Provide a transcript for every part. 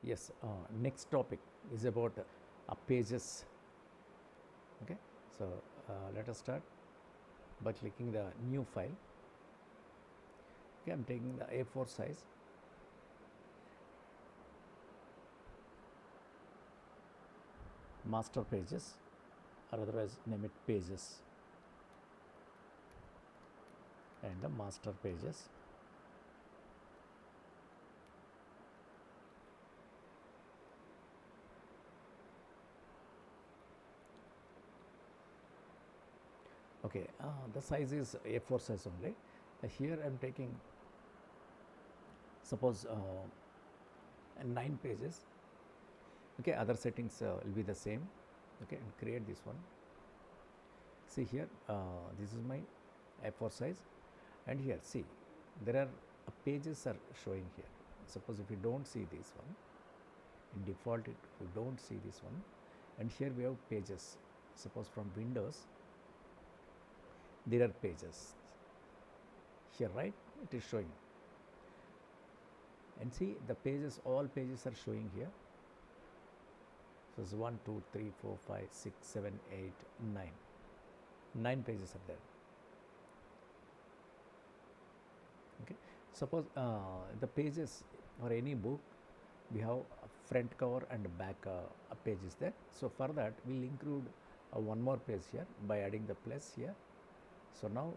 Yes, next topic is about pages. Okay, so let us start by clicking the new file. Okay, I'm taking the A4 size. Master pages, or otherwise name it pages, and the master pages. Okay, the size is A4 size only. Here I am taking, suppose 9 pages. Okay, other settings will be the same. Okay, and create this one. See here, this is my A4 size, and here see there are pages are showing here. Suppose if you don't see this one, in default if you don't see this one, and here we have pages. Suppose from Windows there are pages here, right? It is showing, and see the pages, all pages are showing here. So it's 1 2 3 4 5 6 7 8 9 pages are there. Okay, suppose the pages for any book, we have a front cover and back page is there. So for that we'll include one more page here by adding the plus here. So now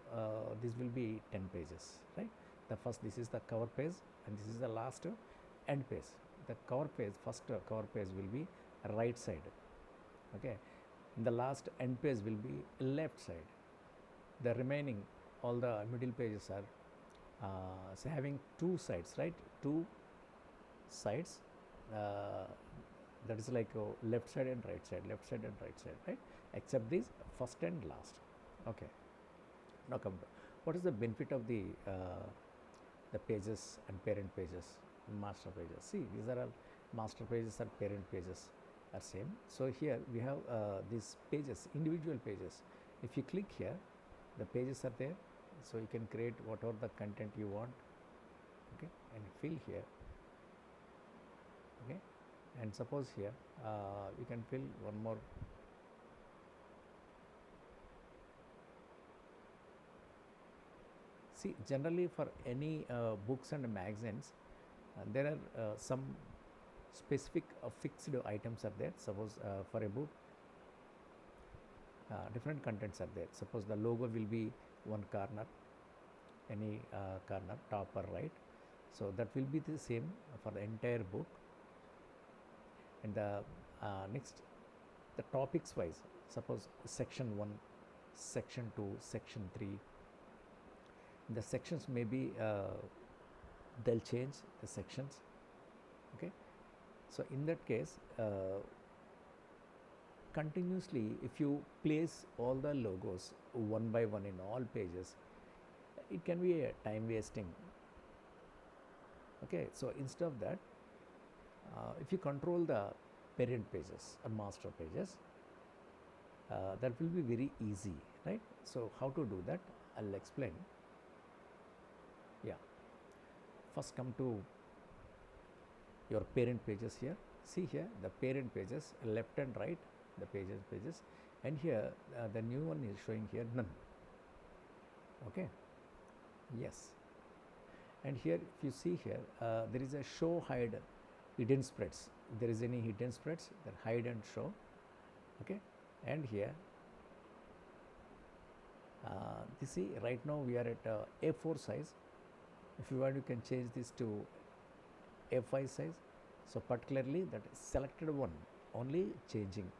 this will be 10 pages, right? The first, this is the cover page, and this is the last end page. The cover page, first cover page will be right side, okay, and the last end page will be left side. The remaining all the middle pages are so having two sides, right? Two sides, that is like left side and right side, left side and right side, right? Except this first and last. Okay, now come to what is the benefit of the pages and parent pages, master pages. See, these are all master pages and parent pages are same. So here we have these pages, individual pages. If you click here, the pages are there, so you can create whatever the content you want. Okay, and fill here. Okay, and suppose here we can fill one more. See, generally for any books and magazines, there are some specific fixed items are there. Suppose for a book, different contents are there. Suppose the logo will be one corner, any corner, top or right. So that will be the same for the entire book. And the next, the topics wise, suppose section 1, section 2, section 3. The sections may be they'll change the sections. Okay, so in that case, continuously if you place all the logos one by one in all pages, it can be a time wasting. Okay, so instead of that, if you control the parent pages or master pages, that will be very easy, right? So how to do that, I'll explain. Yeah, first come to your parent pages here. See here the parent pages, left and right, the pages, and here the new one is showing here none. Okay, yes, and here if you see here, there is a show hide hidden spreads. If there is any hidden spreads, then hide and show. Okay, and here you see right now we are at A4 size. If you want, you can change this to A5 size. So particularly that selected one only changing.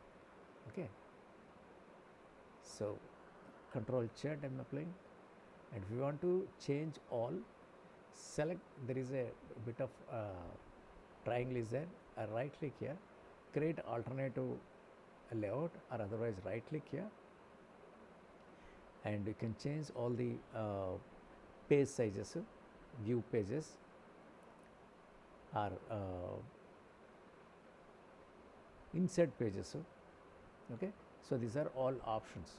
Okay, so control Z I'm applying, and if you want to change all, select, there is a bit of triangle is there, right click here, create alternative layout, or otherwise right click here, and you can change all the page sizes, view pages, or insert pages. Okay, so these are all options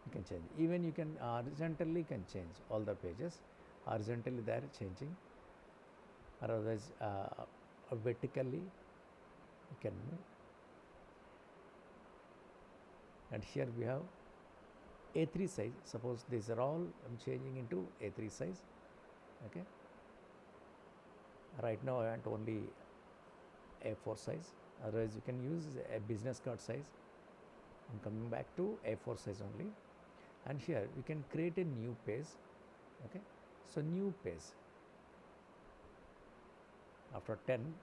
you can change. Even you can horizontally can change all the pages, horizontally they are changing. or otherwise vertically you can move. And here we have A3 size. Suppose these are all I'm changing into A3 size. Okay, right now I want only A4 size, otherwise you can use a business card size. I'm coming back to A4 size only, and here you can create a new page. Okay, so new page, after 10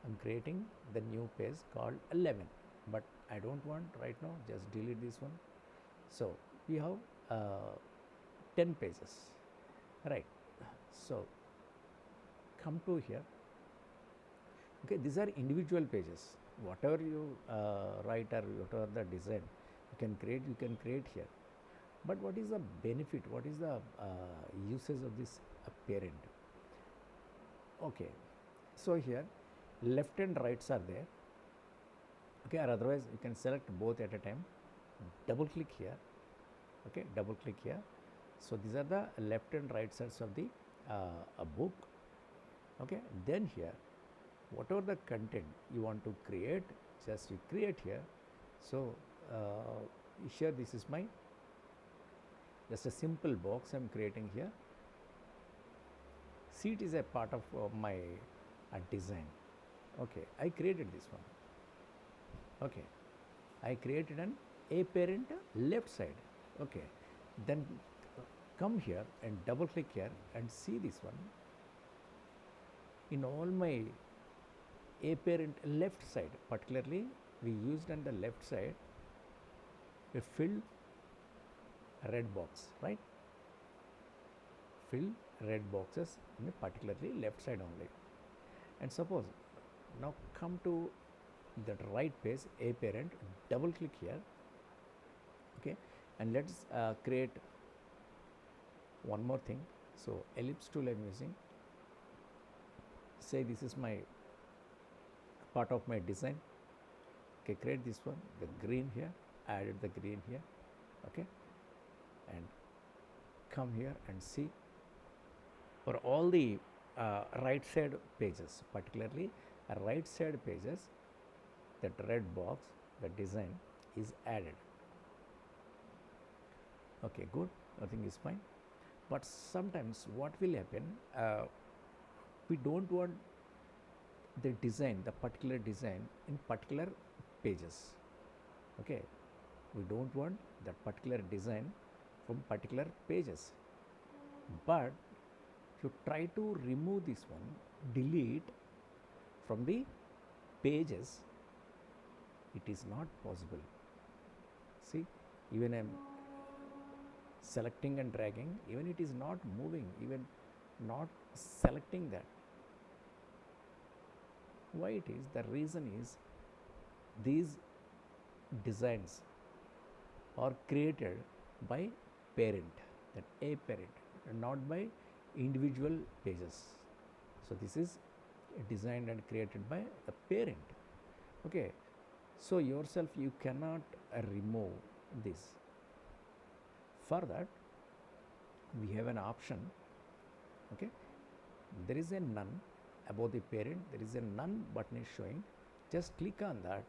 I'm creating the new page called 11, but I don't want right now, just delete this one. So we have 10 pages, right? So come to here. Okay, these are individual pages. Whatever you write or whatever the design you can create here. But what is the benefit? What is the usage of this parent? Okay, so here left and rights are there. Okay, or otherwise you can select both at a time. Double click here. Okay, double click here. So these are the left and right sides of the a book. Okay, then here whatever the content you want to create, just you create here. So here this is my just a simple box I'm creating here. See, it is a part of my design. Okay, I created this one. Okay, I created an A parent left side. Okay, then come here and double click here and see this one. In all my A parent left side, particularly we used on the left side a filled red box, right? Fill red boxes in a particularly left side only. And suppose now come to that right page, A parent, double click here. Okay, and let's create one more thing. So ellipse tool I'm using. Say this is my part of my design. Okay, create this one, the green here, added the green here. Okay, and come here and see for all the right side pages, particularly right side pages, that red box, the design is added. Okay, good, nothing is fine. But sometimes what will happen, we don't want the design, the particular design in particular pages. Okay, we don't want that particular design from particular pages. But if you try to remove this one, delete from the pages, it is not possible. See, even I'm selecting and dragging, even it is not moving, even not selecting that. Why it is? The reason is these designs are created by parent, that A parent, and not by individual pages. So this is designed and created by the parent. Okay, so yourself you cannot remove this. For that we have an option. Okay, there is a none above the parent, there is a none button is showing. Just click on that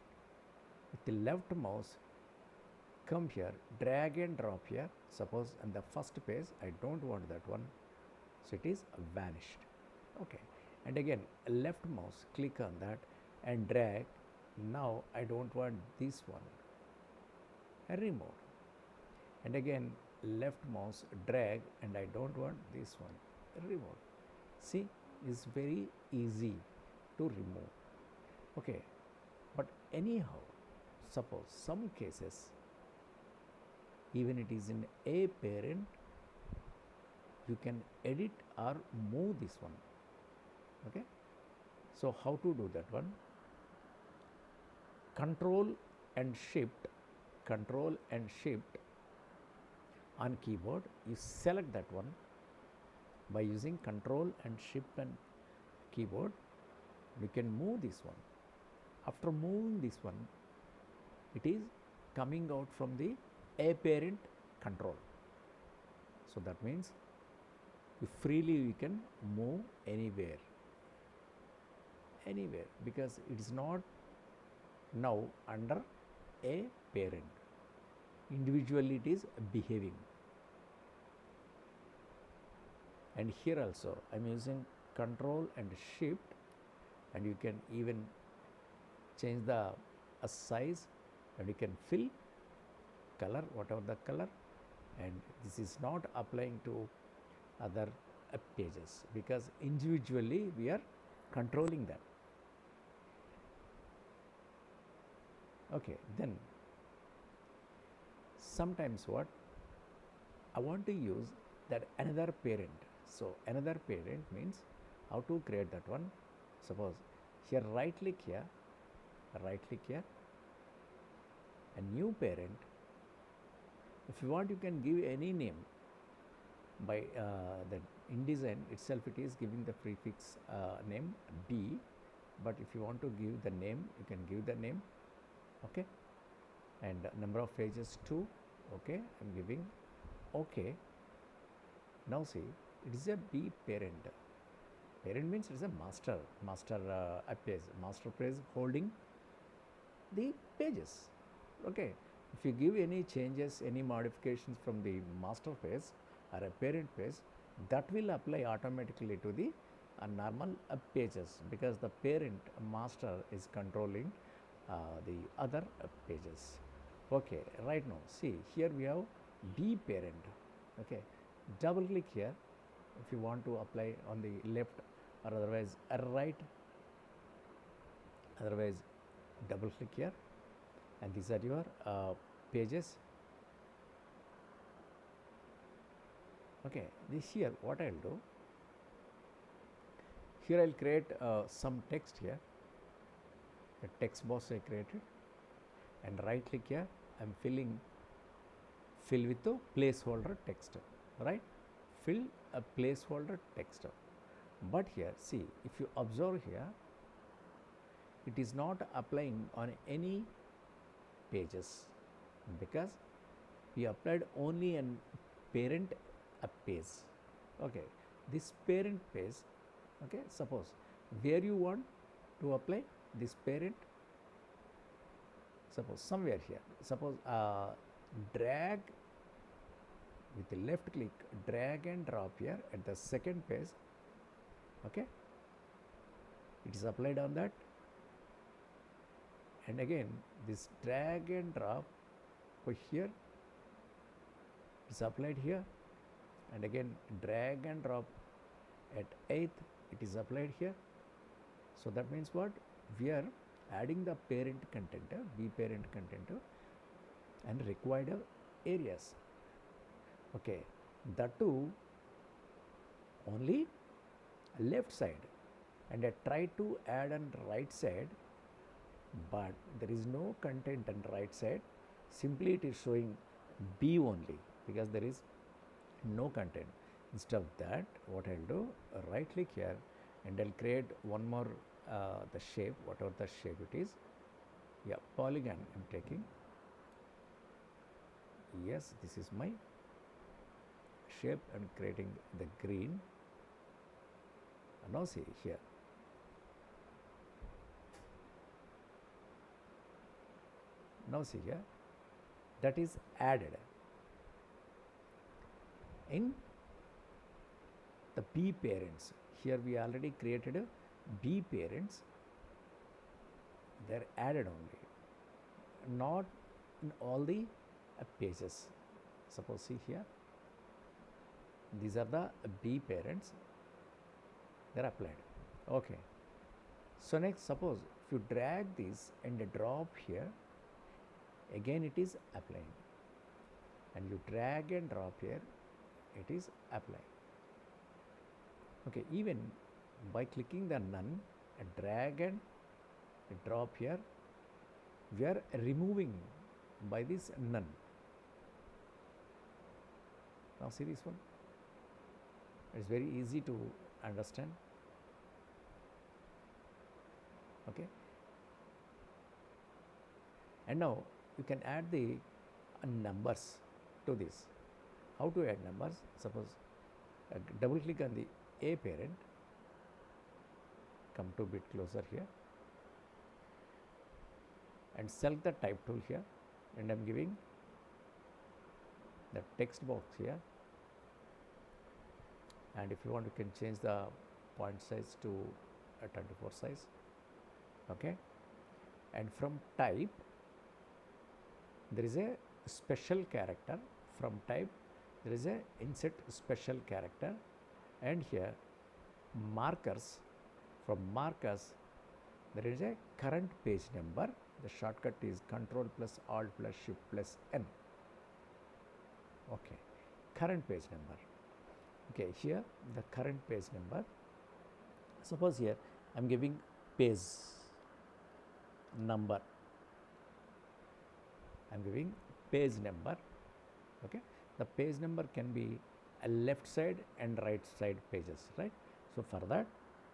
with the left mouse, come here, drag and drop here. Suppose on the first page I don't want that one, so it is vanished. Okay, and again left mouse, click on that and drag. Now I don't want this one, I remove. And again left mouse, drag, and I don't want this one, remove. See, it's very easy to remove. Okay, but anyhow, suppose some cases even it is in A parent, you can edit or move this one. Okay, so how to do that one? Control and shift on keyboard, you select that one by using control and shift and keyboard. You can move this one. After moving this one, it is coming out from the A parent control. So that means you freely you can move anywhere. anywhere, because it is not now under a parent. Individually it is behaving. And here also I am using control and shift, and you can even change the size, and you can fill color, whatever the color, and this is not applying to other pages, because individually we are controlling that. Okay, then sometimes what I want to use that another parent. So another parent means how to create that one. Suppose here right click here, a new parent. If you want, you can give any name. By the InDesign itself, it is giving the prefix name B, but if you want to give the name, you can give the name. Okay, and number of pages 2. Okay, I am giving okay. Now see, it is a B parent. Parent means it is a master page, master page holding the pages. Okay, if you give any changes, any modifications from the master page or a parent page, that will apply automatically to the normal pages, because the parent master is controlling the other pages. Okay, right now see, here we have B parent. Okay, double click here if you want to apply on the left, or otherwise right, otherwise double click here, and these are your pages. Okay, this here what I will do, here I will create some text here, a text box I created, and right click here, I am fill with the placeholder text, right, fill a placeholder text. But here see, if you observe here, it is not applying on any pages, because we applied only an parent page. Okay, this parent page, okay, suppose where you want to apply this parent, suppose somewhere here, suppose drag with the left click, drag and drop here at the second page. Okay, it is applied on that, and again this drag and drop over here is applied here, and again drag and drop at 8th, it is applied here. So that means what, we are adding the parent content, B parent content, and required areas. Okay, that too only left side, and I try to add on right side, but there is no content on right side, simply it is showing B only, because there is no content. Instead of that, what I will do, right click here, and I will create one more the shape, whatever the shape it is. Yeah, polygon I am taking. Yes, this is my shape. I am creating the green. Now see here, now see here, that is added in the B parents. Here we already created a B parents, they are added only, not in all the pages. Suppose see here, these are the B parents, they are applied. Okay, so next, suppose if you drag this and drop here, again it is applying, and you drag and drop here, it is applying. Okay, even by clicking the none, a drag and a drop here, we are removing by this none. Now see this one, it is very easy to understand. Okay, and now you can add the numbers to this. How to add numbers? Suppose double click on the A parent, come to bit closer here and select the type tool here, and I'm giving the text box here, and if you want you can change the point size to a 24 size. Okay, and from type there is a special character. From type there is a insert special character, and here markers, from markers there is a current page number. The shortcut is Control plus Alt plus Shift plus N. Okay, current page number. Okay, here the current page number. Suppose here I am giving page number. I am giving page number. Okay, the page number can be a left side and right side pages, right? So for that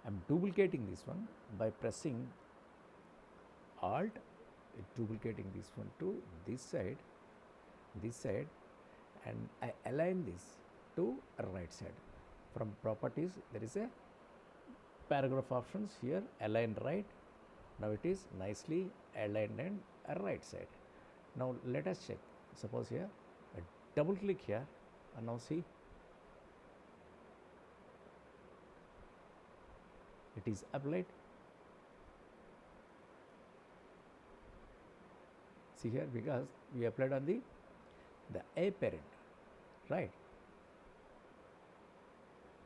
I am duplicating this one by pressing Alt, duplicating this one to this side, and I align this to right side. From properties there is a paragraph options here, align right. Now it is nicely aligned and right side. Now let us check. Suppose here I double click here, and now see it is applied. See here, because we applied on the A parent, right?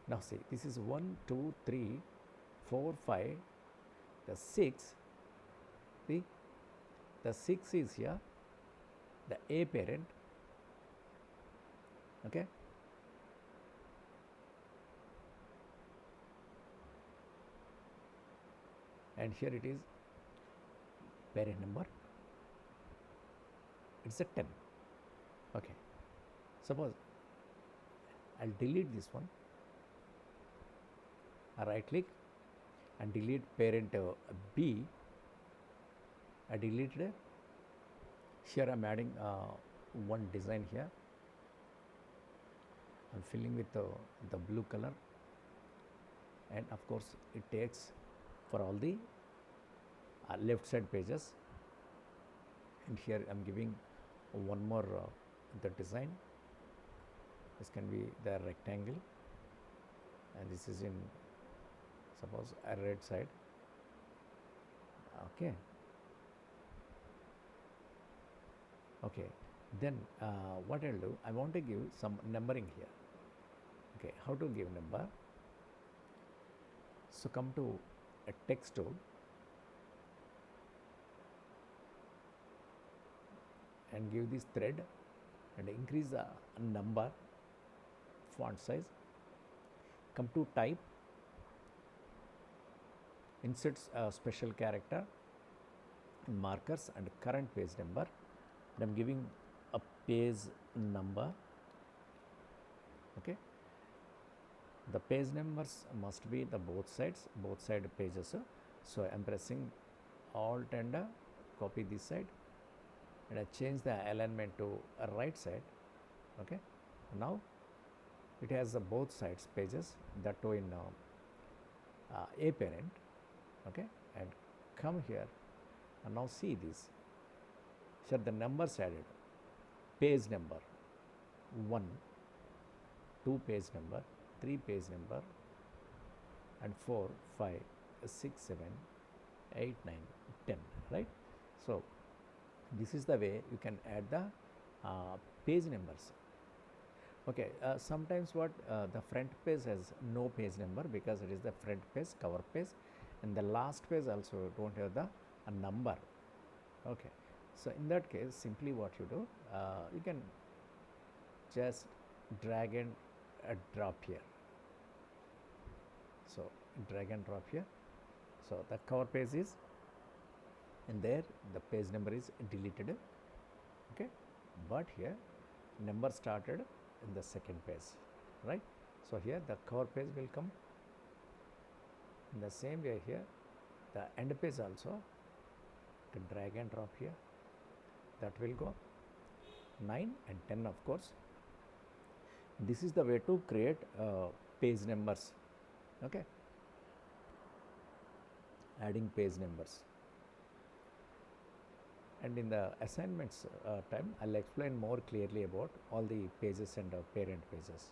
Now see, this is 1, 2, 3, 4, 5, the 6. See, the 6 is here, the A parent. Okay. And here it is parent number. It's a 10. Okay. Suppose I'll delete this one. I right click and delete parent B. I deleted it. Here I'm adding one design here. I'm filling with the blue color, and of course it takes for all the left side pages. And here I'm giving one more the design. This can be the rectangle, and this is in suppose a right side. Okay. Okay, then what I'll do, I want to give some numbering here. Okay, how to give number? So come to a text tool and give this thread and increase the number, font size. Come to type, insert special character, markers and current page number. And I'm giving a page number. Okay, the page numbers must be the both side pages. So I'm pressing Alt and copy this side, and I change the alignment to a right side. Okay, now it has both sides pages, that too in A parent. Okay, and come here and now see this. Here the numbers added: page number 1, 2 page number, 3 page number, and 4, 5, 6, 7, 8, 9, 10, right? So this is the way you can add the page numbers. Okay, sometimes what the front page has no page number because it is the front page, cover page, and the last page also don't have the number. Okay, so in that case simply what you do, you can just drag and drop here. So drag and drop here. So the cover page is, and there the page number is deleted. Okay, but here number started in the second page, right? So here the cover page will come. In the same way here the end page also, to drag and drop here, that will go 9 and 10 of course. This is the way to create page numbers. Okay, adding page numbers. And in the assignments time, I'll explain more clearly about all the pages and parent pages.